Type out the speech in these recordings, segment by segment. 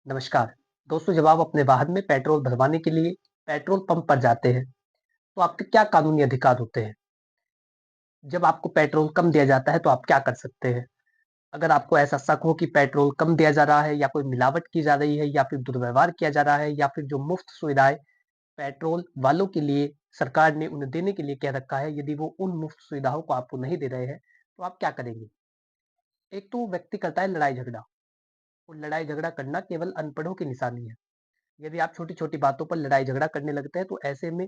नमस्कार दोस्तों, जब आप अपने वाहन में पेट्रोल भरवाने के लिए पेट्रोल पंप पर जाते हैं तो आपके क्या कानूनी अधिकार होते हैं। जब आपको पेट्रोल कम दिया जाता है तो आप क्या कर सकते हैं। अगर आपको ऐसा शक हो कि पेट्रोल कम दिया जा रहा है या कोई मिलावट की जा रही है या फिर दुर्व्यवहार किया जा रहा है या फिर जो मुफ्त सुविधाएं पेट्रोल वालों के लिए सरकार ने उन्हें देने के लिए कह रखा है, यदि वो उन मुफ्त सुविधाओं को आपको नहीं दे रहे हैं तो आप क्या करेंगे। एक तो व्यक्ति करता है लड़ाई झगड़ा, और लड़ाई झगड़ा करना केवल अनपढ़ों की निशानी है। यदि आप छोटी-छोटी बातों पर लड़ाई झगड़ा करने लगते हैं तो ऐसे में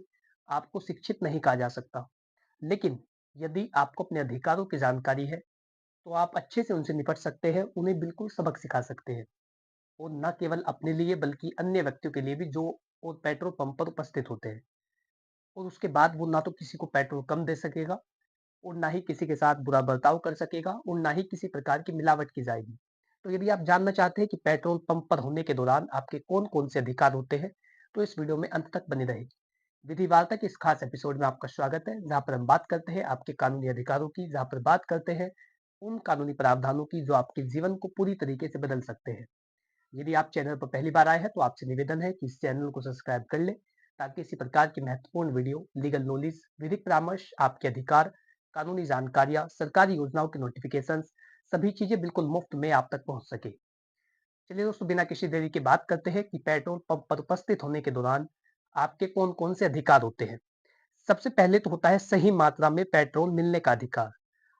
आपको शिक्षित नहीं कहा जा सकता। लेकिन यदि आपको अपने अधिकारों की जानकारी है तो आप अच्छे से उनसे निपट सकते हैं, उन्हें बिल्कुल सबक सिखा सकते हैं। और न केवल अपने लिए बल्कि अन्य व्यक्तियों के लिए भी जो और पेट्रोल पंप पर उपस्थित होते हैं। और उसके बाद वो ना तो किसी को पेट्रोल कम दे सकेगा और ना ही किसी के साथ बुरा बर्ताव कर सकेगा और ना ही किसी प्रकार की मिलावट की जाएगी। तो यदि आप जानना चाहते हैं कि पेट्रोल पंप पर होने के दौरान आपके कौन-कौन से अधिकार होते हैं, तो इस वीडियो में अंत तक बने रहें। विधि वार्ता के इस खास एपिसोड में आपका स्वागत है, जहाँ पर हम बात करते हैं आपके कानूनी अधिकारों की, जहाँ पर बात करते हैं उन कानूनी प्रावधानों की जो आपके जीवन को पूरी तरीके से बदल सकते हैं। यदि आप चैनल पर पहली बार आए हैं तो आपसे निवेदन है कि इस चैनल को सब्सक्राइब कर लें, ताकि इसी प्रकार की महत्वपूर्ण वीडियो, लीगल नॉलेज, विधिक परामर्श, आपके अधिकार, कानूनी जानकारियाँ, सरकारी योजनाओं के नोटिफिकेशंस, सभी चीजें बिल्कुल मुफ्त में आप तक पहुंच सके। चलिए दोस्तों, बिना किसी देरी के बात करते हैं कि पेट्रोल पंप पर उपस्थित होने के दौरान आपके कौन-कौन से अधिकार होते हैं। सबसे पहले तो होता है सही मात्रा में पेट्रोल मिलने का अधिकार।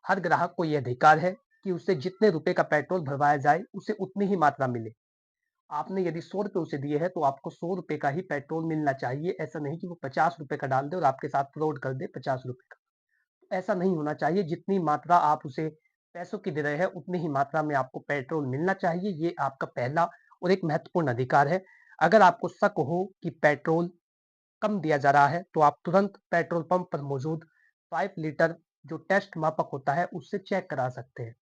हर ग्राहक को यह अधिकार है कि उसे जितने रुपए का पेट्रोल भरवाया जाए, उसे उतनी ही मात्रा मिले। आपने यदि 100 रुपए उसे दिए हैं तो आपको 100 रुपए का ही पेट्रोल मिलना चाहिए। ऐसा नहीं कि वो 50 रुपए का डाल दे और आपके साथ फ्रॉड कर दे 50 रुपए का। तो ऐसा नहीं होना चाहिए। जितनी मात्रा आप उसे पैसों की दे रहे हैं, उतनी ही मात्रा में आपको पेट्रोल मिलना चाहिए। ये आपका पहला और एक महत्वपूर्ण अधिकार है। अगर आपको शक हो कि पेट्रोल कम दिया जा रहा है तो आप तुरंत पेट्रोल पंप पर मौजूद 5 लीटर जो टेस्ट मापक होता है उससे चेक करा सकते हैं।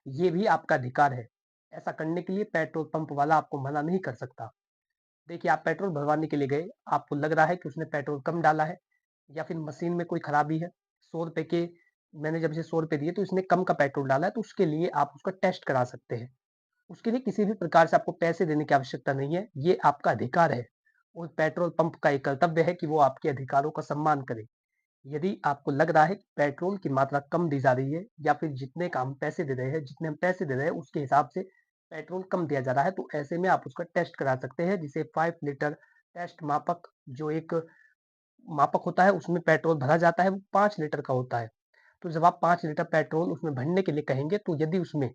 ये भी आपका अधिकार है। ऐसा करने के लिए पेट्रोल पंप वाला आपको मना नहीं कर सकता। देखिए, आप पेट्रोल भरवाने के लिए गए, आपको लग रहा है कि उसने पेट्रोल कम डाला है या फिर मशीन में कोई खराबी है। 100 रुपए के मैंने जब इसे 100 रुपए दिए तो इसने कम का पेट्रोल डाला है, तो उसके लिए आप उसका टेस्ट करा सकते हैं। उसके लिए किसी भी प्रकार से आपको पैसे देने की आवश्यकता नहीं है, ये आपका अधिकार है। और पेट्रोल पंप का एक कर्तव्य है कि वो आपके अधिकारों का सम्मान करे। यदि आपको लग रहा है कि पेट्रोल की मात्रा कम दी जा रही है या फिर जितने का हम पैसे दे रहे हैं, जितने हम पैसे दे रहे हैं उसके हिसाब से पेट्रोल कम दिया जा रहा है, तो ऐसे में आप उसका टेस्ट करा सकते हैं, जिसे 5 लीटर टेस्ट मापक जो एक मापक होता है उसमें पेट्रोल भरा जाता है, वो 5 लीटर का होता है। तो जब आप 5 लीटर पेट्रोल उसमें भरने के लिए कहेंगे तो यदि उसमें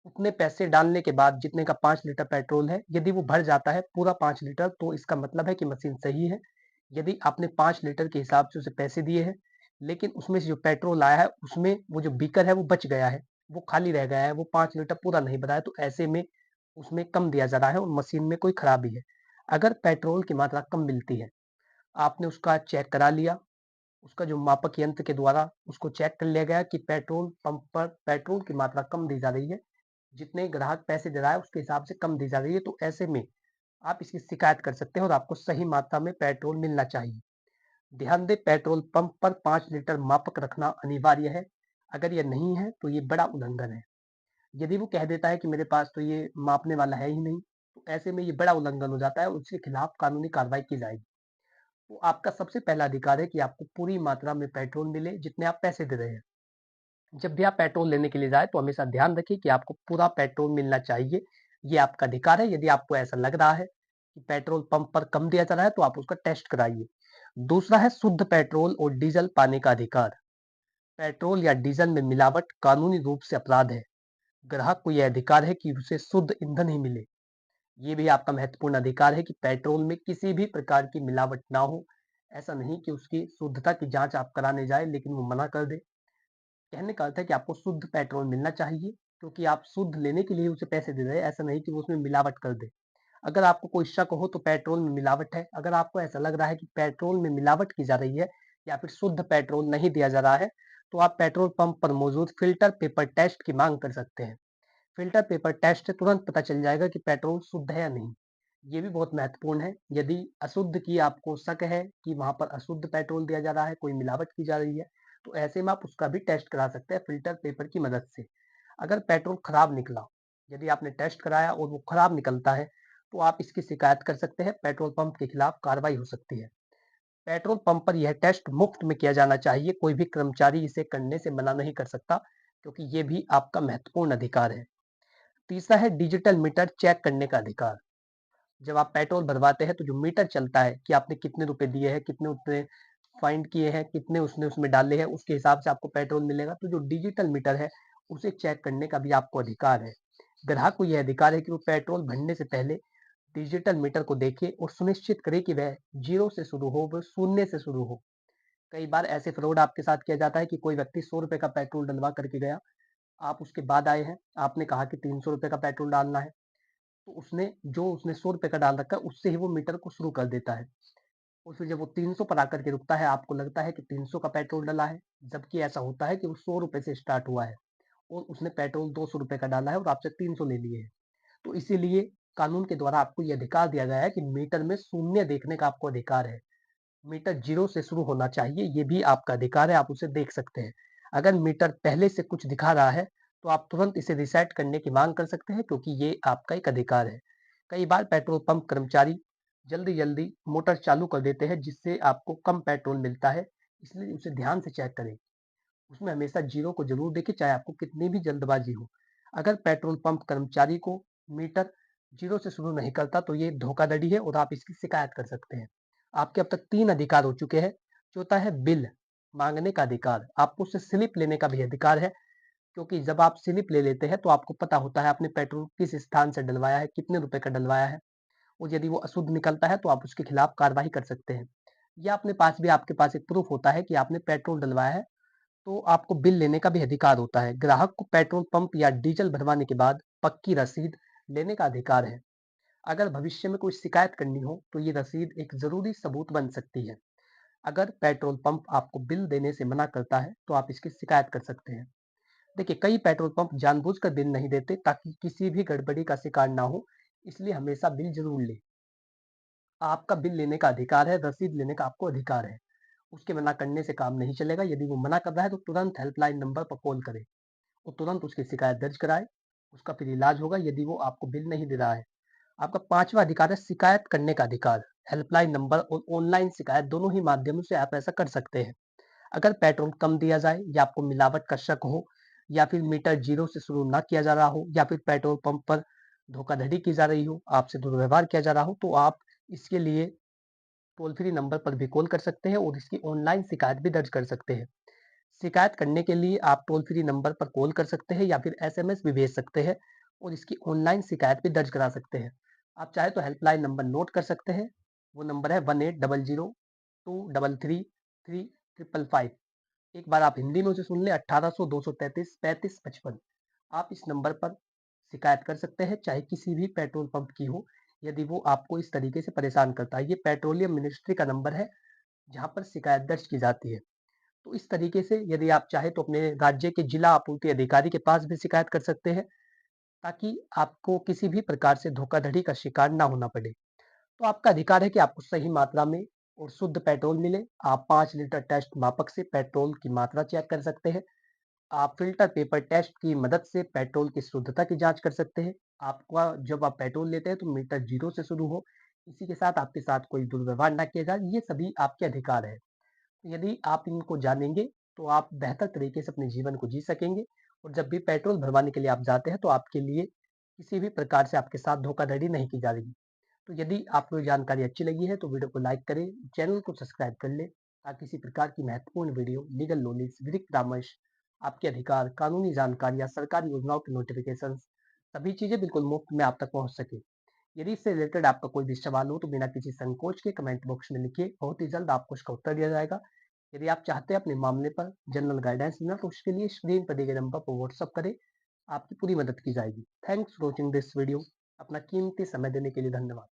उतने पैसे डालने के बाद जितने का 5 लीटर पेट्रोल है, यदि वो भर जाता है पूरा 5 लीटर, तो इसका मतलब है कि मशीन सही है। यदि आपने 5 लीटर के हिसाब से उसे पैसे दिए हैं, लेकिन उसमें से जो पेट्रोल आया है, उसमें वो जो बीकर है वो बच गया है, वो खाली रह गया है, वो 5 लीटर पूरा नहीं भरा है, तो ऐसे में उसमें कम दिया जा रहा है और मशीन में कोई खराबी है। अगर पेट्रोल की मात्रा कम मिलती है, आपने उसका चेक करा लिया, उसका जो मापक यंत्र के द्वारा उसको चेक कर लिया गया कि पेट्रोल पंप पर पेट्रोल की मात्रा कम दी जा रही है, जितने ग्राहक पैसे दे रहा है उसके हिसाब से कम दी जा रही है, तो ऐसे में आप इसकी शिकायत कर सकते हैं और आपको सही मात्रा में पेट्रोल मिलना चाहिए। ध्यान दें, पेट्रोल पंप पर 5 लीटर मापक रखना अनिवार्य है। अगर यह नहीं है तो ये बड़ा उल्लंघन है। यदि वो कह देता है कि मेरे पास तो ये मापने वाला है ही नहीं, तो ऐसे में ये बड़ा उल्लंघन हो जाता है और उसके खिलाफ कानूनी कार्रवाई की जाएगी। तो आपका सबसे पहला अधिकार है कि आपको पूरी मात्रा में पेट्रोल मिले जितने आप पैसे दे रहे हैं। जब भी आप पेट्रोल लेने के लिए जाएँ तो हमेशा ध्यान रखिए कि आपको पूरा पेट्रोल मिलना चाहिए। ये आपका अधिकार है। यदि आपको ऐसा लग रहा है कि पेट्रोल पंप पर कम दिया जा रहा है तो आप उसका टेस्ट कराइए। दूसरा है शुद्ध पेट्रोल और डीजल पाने का अधिकार। पेट्रोल या डीजल में मिलावट कानूनी रूप से अपराध है। ग्राहक को यह अधिकार है कि उसे शुद्ध ईंधन ही मिले। ये भी आपका महत्वपूर्ण अधिकार है कि पेट्रोल में किसी भी प्रकार की मिलावट ना हो। ऐसा नहीं कि उसकी शुद्धता की जाँच आप कराने जाएँ लेकिन वो मना कर दे। कहने का अर्थ है कि आपको शुद्ध पेट्रोल मिलना चाहिए, क्योंकि आप शुद्ध लेने के लिए उसे पैसे दे रहे हैं, ऐसा नहीं कि वो उसमें मिलावट कर दे। अगर आपको कोई शक हो तो पेट्रोल में मिलावट है, अगर आपको ऐसा लग रहा है कि पेट्रोल में मिलावट की जा रही है या फिर शुद्ध पेट्रोल नहीं दिया जा रहा है, तो आप पेट्रोल पंप पर मौजूद फ़िल्टर पेपर टेस्ट की माँग कर सकते हैं। फ़िल्टर पेपर टेस्ट से तुरंत पता चल जाएगा कि पेट्रोल शुद्ध है या नहीं। ये भी बहुत महत्वपूर्ण है। यदि अशुद्ध की आपको शक है कि वहाँ पर अशुद्ध पेट्रोल दिया जा रहा है, कोई मिलावट की जा रही है, तो ऐसे में आप उसका भी टेस्ट करा सकते हैं फ़िल्टर पेपर की मदद से। अगर पेट्रोल खराब निकला, यदि आपने टेस्ट कराया और वो खराब निकलता है, तो आप इसकी शिकायत कर सकते हैं, पेट्रोल पंप के खिलाफ कार्रवाई हो सकती है। पेट्रोल पंप पर यह टेस्ट मुफ्त में किया जाना चाहिए, कोई भी कर्मचारी इसे करने से मना नहीं कर सकता, क्योंकि ये भी आपका महत्वपूर्ण अधिकार है। तीसरा है डिजिटल मीटर चेक करने का अधिकार। जब आप पेट्रोल भरवाते हैं तो जो मीटर चलता है कि आपने कितने रुपए दिए हैं, कितने उसने फाइंड किए हैं, कितने उसने उसमें डाले हैं, उसके हिसाब से आपको पेट्रोल मिलेगा। तो जो डिजिटल मीटर है उसे चेक करने का भी आपको अधिकार है। ग्राहक को यह अधिकार है कि वो पेट्रोल भरने से पहले डिजिटल मीटर को देखे और सुनिश्चित करे कि वह जीरो से शुरू हो, वह शून्य से शुरू हो। कई बार ऐसे फ्रॉड आपके साथ किया जाता है कि कोई व्यक्ति 100 रुपए का पेट्रोल डलवा करके गया, आप उसके बाद आए हैं, आपने कहा कि 300 रुपए का पेट्रोल डालना है, तो उसने 100 रुपए का डाल रखा है, उससे ही वो मीटर को शुरू कर देता है। और फिर जब वो 300 पर आकर के रुकता है, आपको लगता है कि 300 का पेट्रोल डला है, जबकि ऐसा होता है कि वो 100 रुपए से स्टार्ट हुआ है और उसने पेट्रोल 200 रुपए का डाला है और आपसे 300 ले लिए हैं। तो इसीलिए कानून के द्वारा आपको ये अधिकार दिया गया है कि मीटर में शून्य देखने का आपको अधिकार है। मीटर जीरो से शुरू होना चाहिए, ये भी आपका अधिकार है, आप उसे देख सकते हैं। अगर मीटर पहले से कुछ दिखा रहा है, तो आप तुरंत इसे रीसेट करने की मांग कर सकते हैं, क्योंकि ये आपका एक अधिकार है। कई बार पेट्रोल पंप कर्मचारी जल्दी-जल्दी मोटर चालू कर देते हैं, जिससे आपको कम पेट्रोल मिलता है, इसलिए उसे ध्यान से चेक करें। उसमें हमेशा जीरो को जरूर देखें, चाहे आपको कितनी भी जल्दबाजी हो। अगर पेट्रोल पंप कर्मचारी को मीटर जीरो से शुरू नहीं करता, तो ये धोखाधड़ी है और आप इसकी शिकायत कर सकते हैं। आपके अब तक 3 अधिकार हो चुके हैं। चौथा है बिल मांगने का अधिकार। आपको उससे स्लिप लेने का भी अधिकार है, क्योंकि जब आप स्लिप ले लेते हैं तो आपको पता होता है आपने पेट्रोल किस स्थान से डलवाया है, कितने रुपए का डलवाया है, और यदि वो अशुद्ध निकलता है तो आप उसके खिलाफ कार्रवाई कर सकते हैं। या अपने पास भी आपके पास एक प्रूफ होता है कि आपने पेट्रोल डलवाया है, तो आपको बिल लेने का भी अधिकार होता है। ग्राहक को पेट्रोल पंप या डीजल भरवाने के बाद पक्की रसीद लेने का अधिकार है। अगर भविष्य में कोई शिकायत करनी हो, तो ये रसीद एक जरूरी सबूत बन सकती है। अगर पेट्रोल पंप आपको बिल देने से मना करता है, तो आप इसकी शिकायत कर सकते हैं। देखिए, कई पेट्रोल पंप जानबूझकर बिल नहीं देते ताकि किसी भी गड़बड़ी का शिकार ना हो, इसलिए हमेशा बिल जरूर ले। आपका बिल लेने का अधिकार है, रसीद लेने का आपको अधिकार है। उसके मना करने से काम नहीं चलेगा। यदि वो मना कर रहा है, तो तुरंत हेल्पलाइन नंबर पर कॉल करें और तुरंत उसकी शिकायत दर्ज कराएं। उसका फिर इलाज होगा, यदि वो आपको बिल नहीं दे रहा है। आपका पांचवा अधिकार है शिकायत करने का अधिकार। हेल्पलाइन नंबर और ऑनलाइन शिकायत दोनों ही माध्यमों से आप ऐसा कर सकते हैं। अगर पेट्रोल कम दिया जाए, या आपको मिलावट का शक हो, या फिर मीटर जीरो से शुरू ना किया जा रहा हो, या फिर पेट्रोल पंप पर धोखाधड़ी की जा रही हो, आपसे दुर्व्यवहार किया जा रहा हो, तो आप इसके लिए टोल फ्री नंबर पर भी कॉल कर सकते हैं और इसकी ऑनलाइन शिकायत भी दर्ज कर सकते हैं। शिकायत करने के लिए आप टोल फ्री नंबर पर कॉल कर सकते हैं, या फिर एसएमएस भी भेज सकते हैं और इसकी ऑनलाइन शिकायत भी दर्ज करा सकते हैं। आप चाहे तो हेल्पलाइन नंबर नोट कर सकते हैं। वो नंबर है 1800-233-3555। एक बार आप हिंदी में उसे सुन लें, 1800-233-3555। आप इस नंबर पर शिकायत कर सकते हैं, चाहे किसी भी पेट्रोल पंप की हो, यदि वो आपको इस तरीके से परेशान करता है। ये पेट्रोलियम मिनिस्ट्री का नंबर है, जहाँ पर शिकायत दर्ज की जाती है। तो इस तरीके से यदि आप चाहें तो अपने राज्य के जिला आपूर्ति अधिकारी के पास भी शिकायत कर सकते हैं, ताकि आपको किसी भी प्रकार से धोखाधड़ी का शिकार ना होना पड़े। तो आपका अधिकार है कि आपको सही मात्रा में और शुद्ध पेट्रोल मिले। आप 5 लीटर टेस्ट मापक से पेट्रोल की मात्रा चेक कर सकते हैं। आप फिल्टर पेपर टेस्ट की मदद से पेट्रोल की शुद्धता की जांच कर सकते हैं। आपका जब आप पेट्रोल लेते हैं तो मीटर जीरो से शुरू हो, इसी के साथ आपके साथ कोई दुर्व्यवहार ना किया जाए, ये सभी आपके अधिकार है। यदि आप इनको जानेंगे, तो आप बेहतर तरीके से अपने जीवन को जी सकेंगे, और जब भी पेट्रोल भरवाने के लिए आप जाते हैं, तो आपके लिए किसी भी प्रकार से आपके साथ धोखाधड़ी नहीं की जाएगी। तो यदि आपको ये जानकारी अच्छी लगी है, तो वीडियो को लाइक करें, चैनल को सब्सक्राइब कर लें, ताकि इसी प्रकार की महत्वपूर्ण वीडियो, लीगल नॉलेज, विधिक परामर्श, आपके अधिकार, कानूनी जानकारी या सरकारी योजनाओं के नोटिफिकेशन, सभी चीजें बिल्कुल मुफ्त में आप तक पहुंच सके। यदि इससे रिलेटेड आपका कोई भी सवाल हो, तो बिना किसी संकोच के कमेंट बॉक्स में लिखिए, बहुत ही जल्द आपको उसका उत्तर दिया जाएगा। यदि आप चाहते हैं अपने मामले पर जनरल गाइडेंस लेना, तो उसके लिए स्क्रीन पर दिए गए नंबर पर व्हाट्सअप करें, आपकी पूरी मदद की जाएगी। Thanks for watching this video. अपना कीमती समय देने के लिए धन्यवाद।